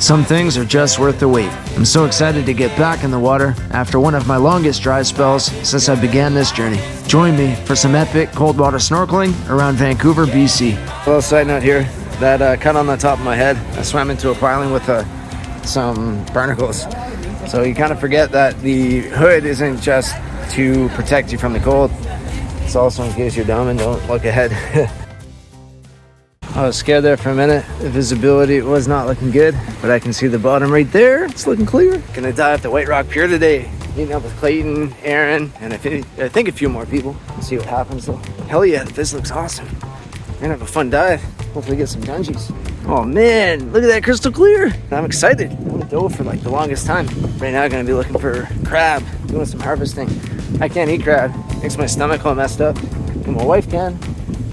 Some things are just worth the wait. I'm so excited to get back in the water after one of my longest dry spells since I began this journey. Join me for some epic cold water snorkeling around Vancouver, BC. A little side note here, that cut on the top of my head, I swam into a piling with some barnacles. So you kind of forget that the hood isn't just to protect you from the cold. It's also in case you're dumb and don't look ahead. I was scared there for a minute. The visibility was not looking good, but I can see the bottom right there. It's looking clear. Gonna dive at the White Rock Pier today. Meeting up with Clayton, Aaron, and I think a few more people. We'll see what happens though. Hell yeah, this looks awesome. We're gonna have a fun dive. Hopefully get some dungees. Oh man, look at that crystal clear. I'm excited. I haven't dove for like the longest time. Right now I'm gonna be looking for crab, doing some harvesting. I can't eat crab. Makes my stomach all messed up. And my wife can.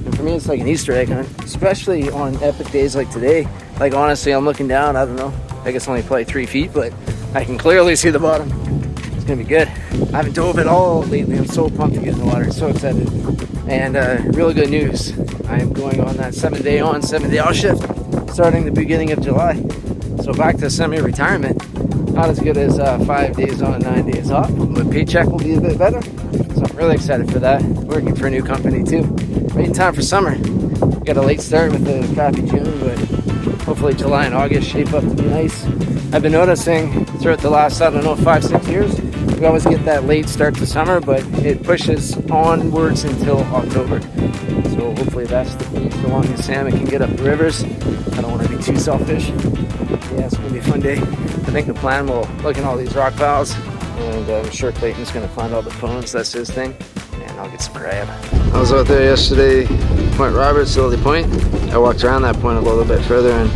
And for me, it's like an Easter egg hunt, especially on epic days like today. Like honestly, I'm looking down, I don't know. I guess only probably 3 feet, but I can clearly see the bottom. It's gonna be good. I haven't dove at all lately. I'm so pumped to get in the water, so excited. And really good news. I am going on that 7-day on, 7-day off shift, starting the beginning of July. So back to semi-retirement. Not as good as 5 days on, 9 days off, but paycheck will be a bit better. So I'm really excited for that. Working for a new company too. Right in time for summer. Got a late start with the crappy June, but hopefully July and August shape up to be nice. I've been noticing throughout the last, 5-6 years, we always get that late start to summer, but it pushes onwards until October. So hopefully that's the case, so long as salmon can get up the rivers. I don't want to be too selfish. Yeah, it's going to be a fun day. I think the plan will look at all these rock piles, and I'm sure Clayton's going to find all the phones. That's his thing. And I'll get some crab. I was out there yesterday, Point Roberts, Lily Point. I walked around that point a little bit further, and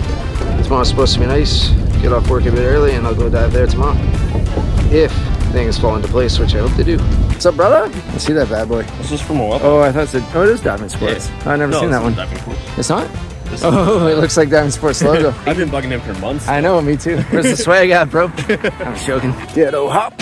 tomorrow's supposed to be nice. Get off work a bit early, and I'll go dive there tomorrow. If things fall into place, which I hope they do. What's up, brother? I see that bad boy. This is from a while. Oh, I thought it is Diving Sports. Yeah. I've never seen that one. Diving Sports. It's not? Oh, it looks like Diving Sports logo. I've been bugging him for months. I know, me too. Where's the swag at, bro? I'm joking. Ditto hop.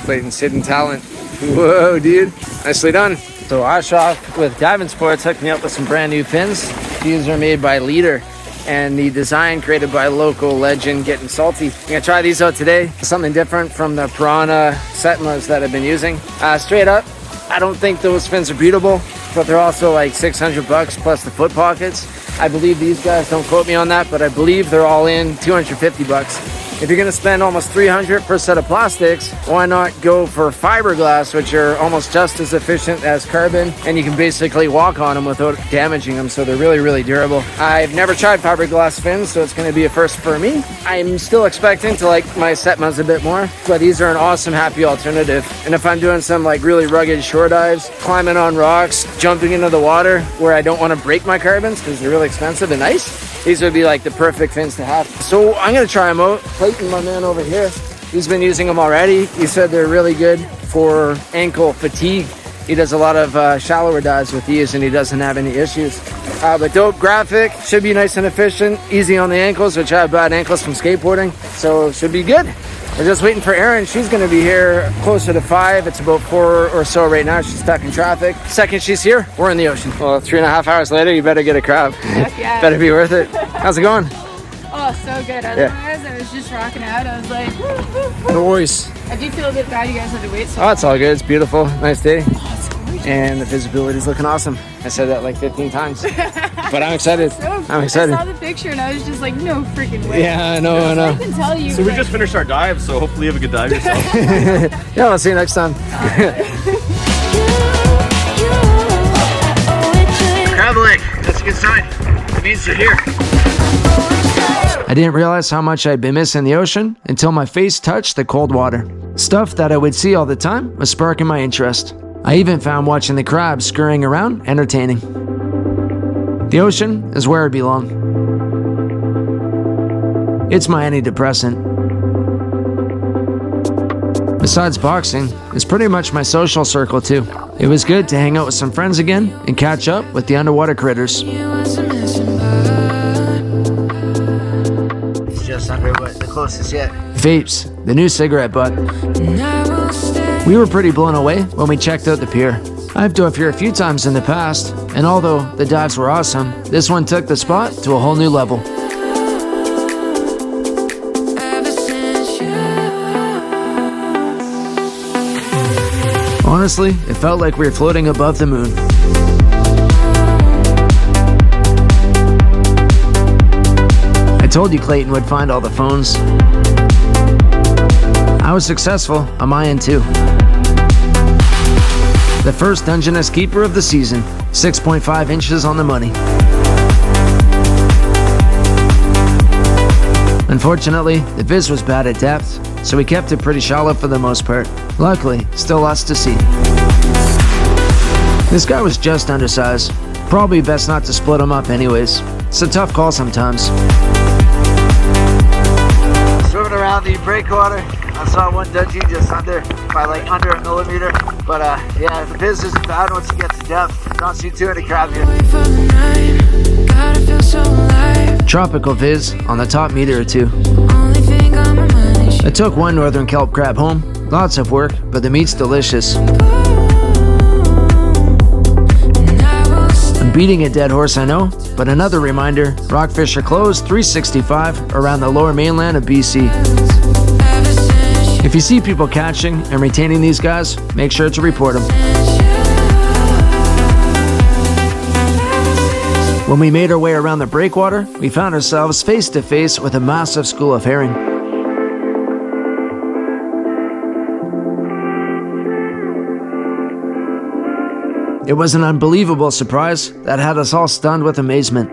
Clayton's hidden talent. Whoa, dude. Nicely done. So Ashok with Diving Sports hooked me up with some brand new fins. These are made by Leader, and the design created by local legend Getting Salty. I'm gonna try these out today. Something different from the Piranha Setmas that I've been using. Straight up, I don't think those fins are beatable, but they're also like $600 plus the foot pockets. I believe these guys, don't quote me on that, but I believe they're all in $250. If you're gonna spend almost $300 per set of plastics, why not go for fiberglass, which are almost just as efficient as carbon, and you can basically walk on them without damaging them, so they're really, really durable. I've never tried fiberglass fins, so it's gonna be a first for me. I'm still expecting to like my Setmas a bit more, but these are an awesome, happy alternative. And if I'm doing some like really rugged shore dives, climbing on rocks, jumping into the water where I don't wanna break my carbons because they're really expensive and nice, these would be like the perfect fins to have. So I'm gonna try them out. Clayton, my man over here, he's been using them already. He said they're really good for ankle fatigue. He does a lot of shallower dives with these and he doesn't have any issues. But dope graphic, should be nice and efficient, easy on the ankles, which I have bad ankles from skateboarding, so should be good. We're just waiting for Erin. She's gonna be here closer to 5. It's about 4 or so right now. She's stuck in traffic. Second she's here, we're in the ocean. Well, 3.5 hours later, you better get a crab. Heck yeah. Better be worth it. How's it going? Oh, so good. Otherwise, I was just rocking out. I was like, No worries. I do feel a bit bad you guys had to wait so Oh, it's all good. It's beautiful. Nice day. long. It's gorgeous. And the visibility is looking awesome. I said that like 15 times. But I'm excited. I'm excited. I saw the picture and I was just like, no freaking way. Yeah, I know, I So I know. can tell you. So we like, just finished our dive, so hopefully you have a good dive yourself. Yeah, I'll see you next time. Crab leg. That's a good sign. It means you're here. I didn't realize how much I'd been missing the ocean until my face touched the cold water. Stuff that I would see all the time was sparking my interest. I even found watching the crabs scurrying around entertaining. The ocean is where I belong. It's my antidepressant. Besides boxing, it's pretty much my social circle too. It was good to hang out with some friends again and catch up with the underwater critters. It's just under what the closest yet. Vapes, the new cigarette butt. We were pretty blown away when we checked out the pier. I've dove here a few times in the past, and although the dives were awesome, this one took the spot to a whole new level. Honestly, it felt like we were floating above the moon. I told you Clayton would find all the phones. I was successful on my end too. The first Dungeness keeper of the season, 6.5 inches on the money. Unfortunately, the viz was bad at depth, so we kept it pretty shallow for the most part. Luckily, still lots to see. This guy was just undersized. Probably best not to split him up anyways. It's a tough call sometimes. Swimming around the breakwater, I saw one dungey just under a millimeter. But yeah, the viz isn't bad once you get to depth. Don't see too many crab here. Tropical viz on the top meter or two. I took one northern kelp crab home. Lots of work, but the meat's delicious. I'm beating a dead horse, I know, but another reminder, rockfish are closed 365 around the lower mainland of BC. If you see people catching and retaining these guys, make sure to report them. When we made our way around the breakwater, we found ourselves face to face with a massive school of herring. It was an unbelievable surprise that had us all stunned with amazement.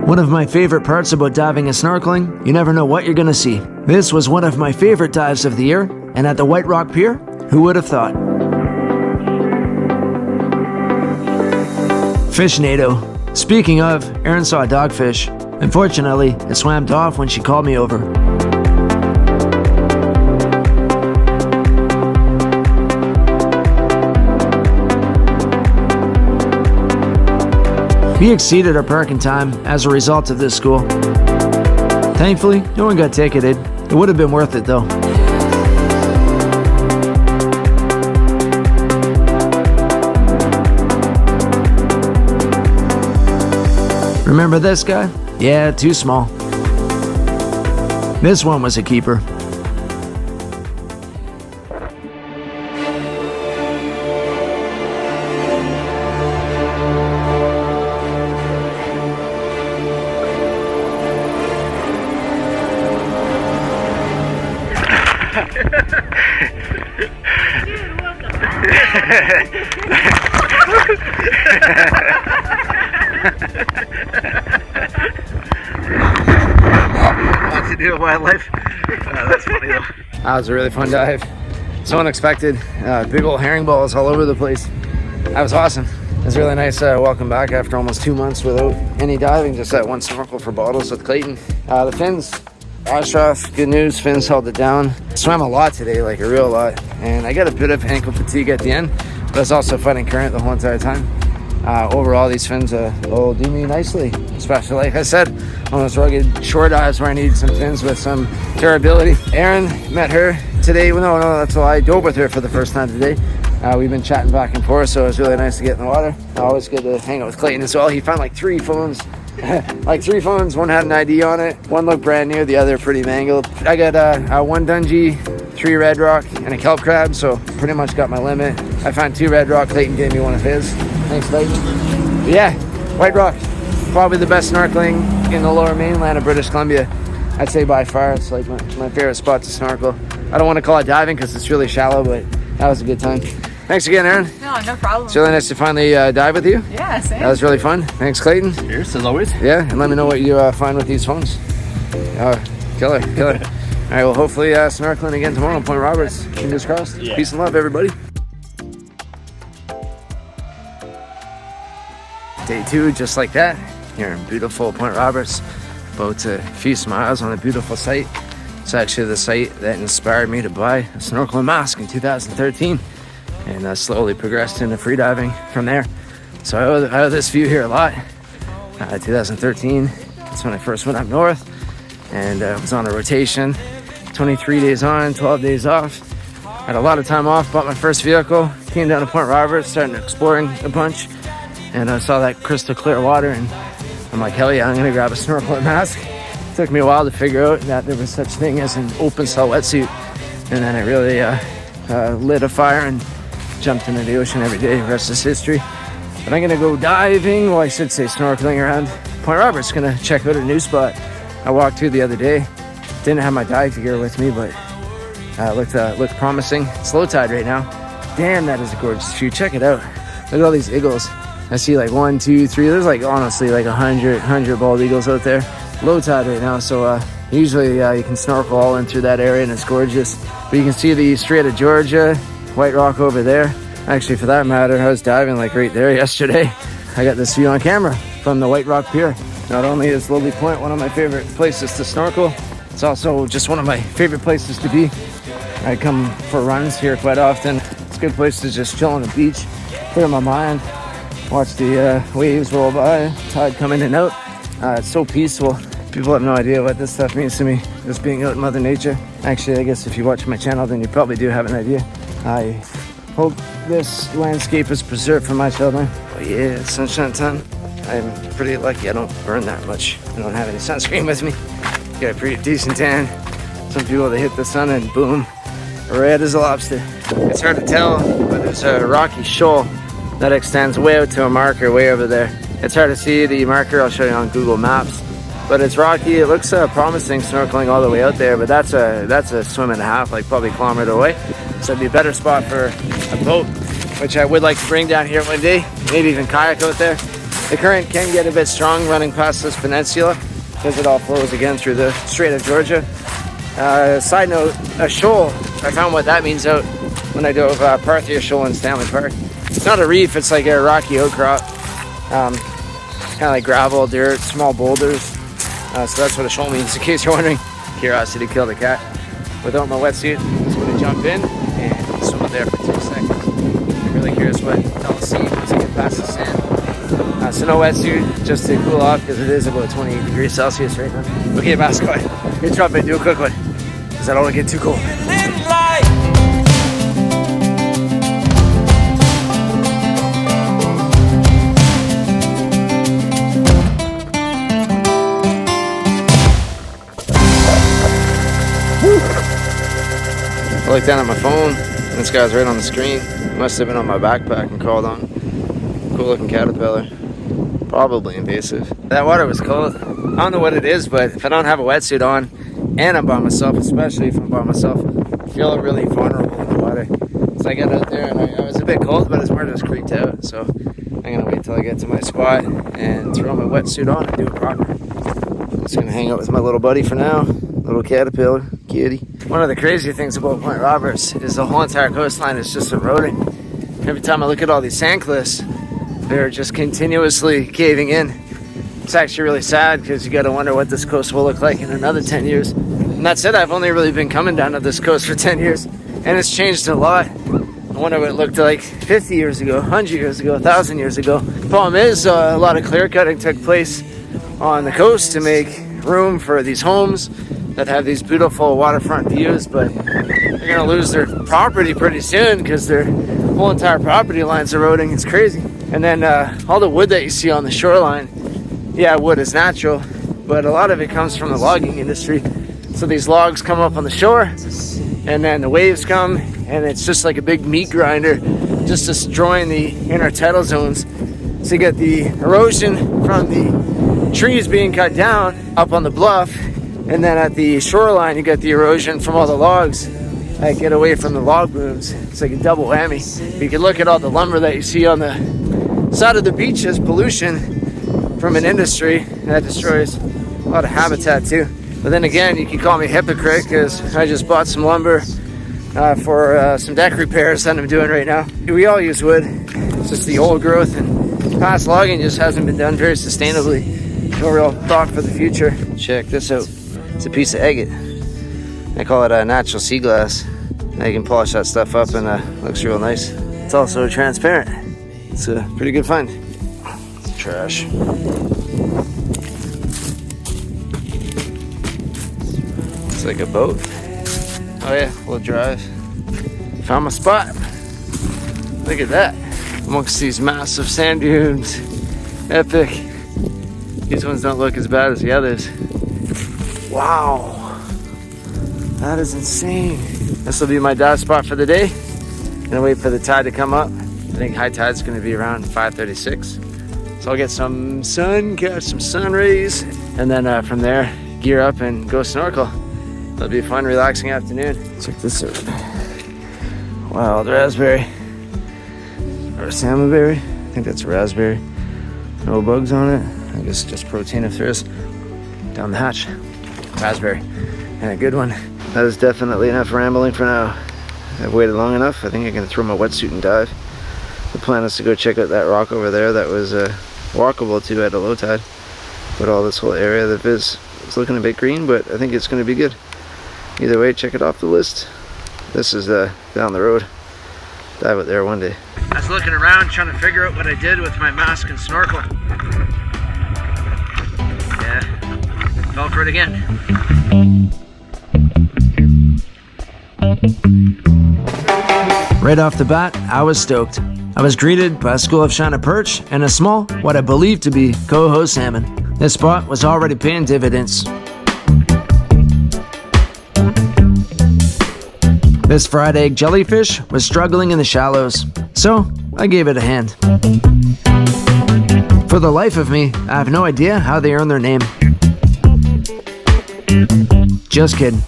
One of my favorite parts about diving and snorkeling, you never know what you're gonna see. This was one of my favorite dives of the year, and at the White Rock Pier, who would have thought? Fishnado. Speaking of, Erin saw a dogfish. Unfortunately, it swam off when she called me over. We exceeded our parking time as a result of this school. Thankfully, no one got ticketed. It would have been worth it though. Remember this guy? Yeah, too small. This one was a keeper. Lots to do with wildlife. That's funny though. That was a really fun dive. So unexpected. Big old herring balls all over the place. That was awesome. It was really nice. Welcome back after almost 2 months without any diving. Just that one snorkel for bottles with Clayton. The fins, Ashraf, good news. Fins held it down. Swam a lot today, like a real lot. And I got a bit of ankle fatigue at the end, but I was also fighting current the whole entire time. Overall, these fins will do me nicely, especially, like I said, on those rugged shore dives where I need some fins with some durability. Erin, met her today. Well, no, that's a lie. I dove with her for the first time today. We've been chatting back and forth, so it was really nice to get in the water. Always good to hang out with Clayton as well. He found like 3 phones. Like 3 phones, one had an ID on it, one looked brand new, the other pretty mangled. I got 1 dungey, 3 red rock, and a kelp crab, so pretty much got my limit. I found 2 red rock. Clayton gave me one of his. Thanks, Clayton. But yeah, White Rock, probably the best snorkeling in the lower mainland of British Columbia. I'd say by far. It's like my favorite spot to snorkel. I don't want to call it diving because it's really shallow, but that was a good time. Thanks again, Erin. No problem. It's really nice to finally dive with you. Yeah, same. That was really fun. Thanks, Clayton. Cheers, as always. Yeah, and let me know what you find with these phones. Killer. All right, well, hopefully snorkeling again tomorrow on Point Roberts. Fingers crossed. Yeah. Peace and love, everybody. Day 2, just like that, here in beautiful Point Roberts. About a few miles on a beautiful site. It's actually the site that inspired me to buy a snorkeling mask in 2013. And slowly progressed into freediving from there. So I owe this view here a lot. 2013, that's when I first went up north and was on a rotation. 23 days on, 12 days off. Had a lot of time off, bought my first vehicle, came down to Point Roberts, started exploring a bunch, and I saw that crystal clear water, and I'm like, hell yeah, I'm gonna grab a snorkeling mask. Took me a while to figure out that there was such thing as an open cell wetsuit, and then I really lit a fire and jumped into the ocean every day. The rest is history. But I'm gonna go diving, well I should say snorkeling around Point Roberts. Gonna check out a new spot I walked through the other day. Didn't have my dive gear with me, but looked promising. It's low tide right now. Damn, that is a gorgeous view. Check it out. Look at all these eagles. I see like 1, 2, 3. There's like honestly like 100 bald eagles out there. Low tide right now, so usually you can snorkel all in through that area and it's gorgeous. But you can see the Strait of Georgia, White Rock over there. Actually, for that matter, I was diving like right there yesterday. I got this view on camera from the White Rock Pier. Not only is Lily Point one of my favorite places to snorkel, it's also just one of my favorite places to be. I come for runs here quite often. It's a good place to just chill on the beach, clear my mind, watch the waves roll by, tide come in and out. It's so peaceful. People have no idea what this stuff means to me, just being out in Mother Nature. Actually, I guess if you watch my channel, then you probably do have an idea. I hope this landscape is preserved for my children. Oh yeah, sunshine time. I'm pretty lucky I don't burn that much. I don't have any sunscreen with me. Got a pretty decent tan. Some people, they hit the sun and boom, red as a lobster. It's hard to tell, but there's a rocky shoal that extends way out to a marker way over there. It's hard to see the marker. I'll show you on Google Maps. But it's rocky. It looks promising snorkeling all the way out there, but that's a swim and a half, like probably a kilometer away. So it'd be a better spot for a boat, which I would like to bring down here one day, maybe even kayak out there. The current can get a bit strong running past this peninsula because it all flows again through the Strait of Georgia. Side note, a shoal, I found what that means out when I dove Parthia Shoal in Stanley Park. It's not a reef, it's like a rocky outcrop. Kind of like gravel, dirt, small boulders. So that's what a shoal means, in case you're wondering. Curiosity killed a cat. Without my wetsuit, I'm just going to jump in and swim out there for 2 seconds. I'm really curious what I'll see once I get past the sand. So no wetsuit, just to cool off because it is about 28 degrees Celsius right now. Okay, mascot, good job, man. Do a quick one because I don't want to get too cold. I looked down at my phone, and this guy's right on the screen. Must have been on my backpack and crawled on. Cool looking caterpillar. Probably invasive. That water was cold. I don't know what it is, but if I don't have a wetsuit on, and I'm by myself, especially if I'm by myself, I feel really vulnerable in the water. So I got out there and I was a bit cold, but his water just creaked out. So I'm gonna wait till I get to my spot and throw my wetsuit on and do it proper. I'm just gonna hang out with my little buddy for now. Little caterpillar, kitty. One of the crazy things about Point Roberts is the whole entire coastline is just eroding. Every time I look at all these sand cliffs, they're just continuously caving in. It's actually really sad because you gotta wonder what this coast will look like in another 10 years. And that's it, I've only really been coming down to this coast for 10 years and it's changed a lot. I wonder what it looked like 50 years ago, 100 years ago, 1,000 years ago. The problem is a lot of clear cutting took place on the coast to make room for these homes that have these beautiful waterfront views, but they're gonna lose their property pretty soon because their whole entire property line's eroding. It's crazy. And then all the wood that you see on the shoreline, yeah, wood is natural, but a lot of it comes from the logging industry. So these logs come up on the shore, and then the waves come, and it's just like a big meat grinder, just destroying the inner tidal zones. So you get the erosion from the trees being cut down up on the bluff, and then at the shoreline you get the erosion from all the logs that get away from the log booms. It's like a double whammy. You can look at all the lumber that you see on the side of the beach as pollution from an industry that destroys a lot of habitat too. But then again, you can call me a hypocrite because I just bought some lumber for some deck repairs that I'm doing right now. We all use wood. It's just the old growth, and past logging just hasn't been done very sustainably. No real thought for the future. Check this out. It's a piece of agate. I call it a natural sea glass. Now you can polish that stuff up and it looks real nice. It's also transparent. It's a pretty good find. Trash. It's like a boat. Oh yeah, we'll drive. Found my spot. Look at that. Amongst these massive sand dunes. Epic. These ones don't look as bad as the others. Wow, that is insane. This will be my dive spot for the day. Gonna wait for the tide to come up. I think high tide's gonna be around 5:36. So I'll get some sun, catch some sun rays, and then from there, gear up and go snorkel. It'll be a fun, relaxing afternoon. Check this out. Wild raspberry. Or salmonberry. I think that's a raspberry. No bugs on it. I guess just protein if there is. Down the hatch. Raspberry. And a good one. That is definitely enough rambling for now. I've waited long enough. I think I'm going to throw my wetsuit and dive. The plan is to go check out that rock over there that was walkable to at a low tide. But all this whole area, the viz is looking a bit green, but I think it's going to be good. Either way, check it off the list. This is down the road. Dive out there one day. I was looking around trying to figure out what I did with my mask and snorkel. Yeah, fell for it again. Right off the bat, I was stoked. I was greeted by a school of China perch and a small, what I believe to be coho salmon. This spot was already paying dividends. This fried egg jellyfish was struggling in the shallows, so I gave it a hand. For the life of me, I have no idea how they earn their name. Just kidding.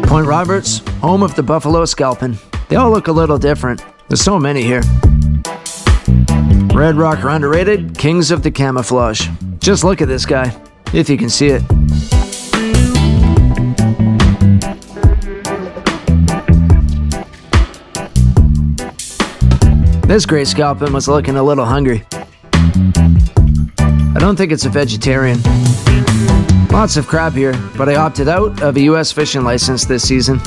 Point Roberts, home of the buffalo scalping. They all look a little different. There's so many here. Red Rock are underrated, kings of the camouflage. Just look at this guy, if you can see it. This gray scalping was looking a little hungry. I don't think it's a vegetarian. Lots of crab here, but I opted out of a US fishing license this season.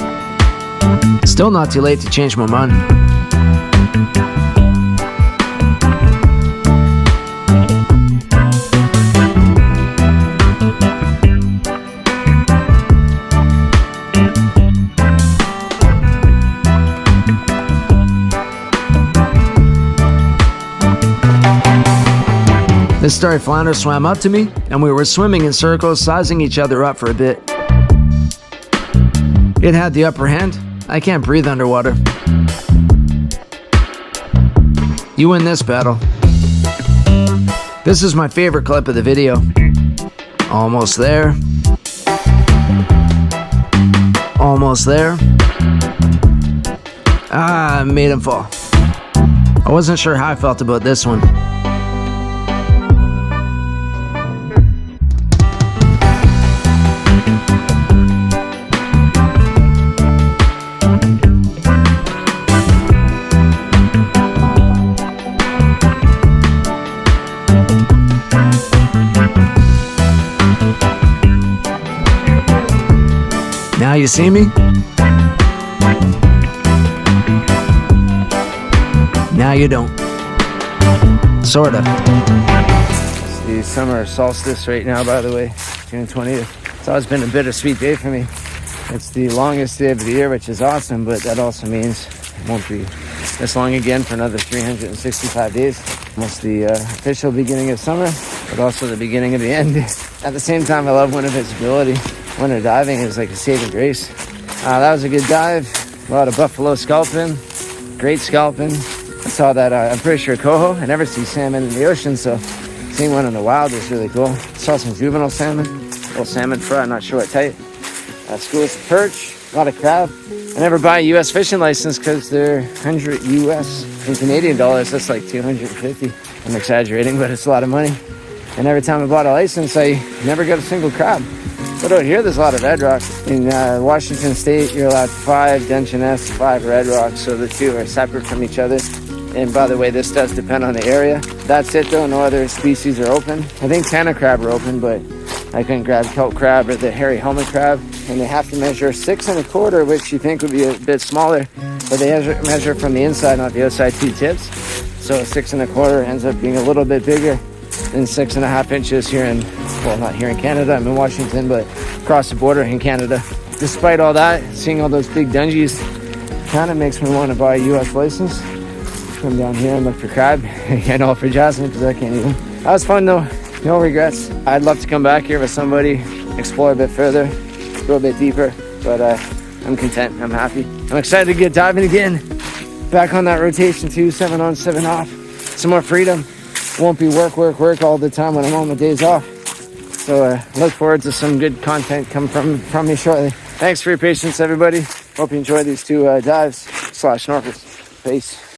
Still not too late to change my mind. This starry flounder swam up to me, and we were swimming in circles, sizing each other up for a bit. It had the upper hand. I can't breathe underwater. You win this battle. This is my favorite clip of the video. Almost there. Almost there. Ah, I made him fall. I wasn't sure how I felt about this one. Now you see me? Now you don't. Sorta. It's the summer solstice right now, by the way, June 20th. It's always been a bittersweet day for me. It's the longest day of the year, which is awesome, but that also means it won't be this long again for another 365 days. Almost the official beginning of summer, but also the beginning of the end. At the same time, I love winter visibility. Winter diving is like a saving grace. That was a good dive. A lot of buffalo scalping, great scalping. I saw that, I'm pretty sure coho. I never see salmon in the ocean, so seeing one in the wild was really cool. Saw some juvenile salmon, little salmon fry, I'm not sure what type. Schools of perch, a lot of crab. I never buy a US fishing license because they're 100 US. In Canadian dollars, that's like 250. I'm exaggerating, but it's a lot of money. And every time I bought a license, I never got a single crab. But out here, there's a lot of red rock. In Washington State, you're allowed 5 Dungeness, 5 red rocks, so the two are separate from each other. And by the way, this does depend on the area. That's it though, no other species are open. I think tana crab are open, but I couldn't grab kelp crab or the hairy helmet crab. And they have to measure 6 1/4, which you think would be a bit smaller, but they measure from the inside, not the outside 2 tips. So 6 1/4 ends up being a little bit bigger than 6.5 inches here in, well, not here in Canada, I'm in Washington, but across the border in Canada. Despite all that, seeing all those big dungeons kind of makes me want to buy a US license. Come down here and look for crab. And all for Jasmine, because I can't even. That was fun though, no regrets. I'd love to come back here with somebody explore a bit further, go a bit deeper. But I'm content. I'm happy. I'm excited to get diving again. Back on that rotation too, 7 on, 7 off. Some more freedom. Won't be work all the time when I'm on my days off. So look forward to some good content coming from me shortly. Thanks for your patience, everybody. Hope you enjoyed these 2 dives / snorkels. Peace.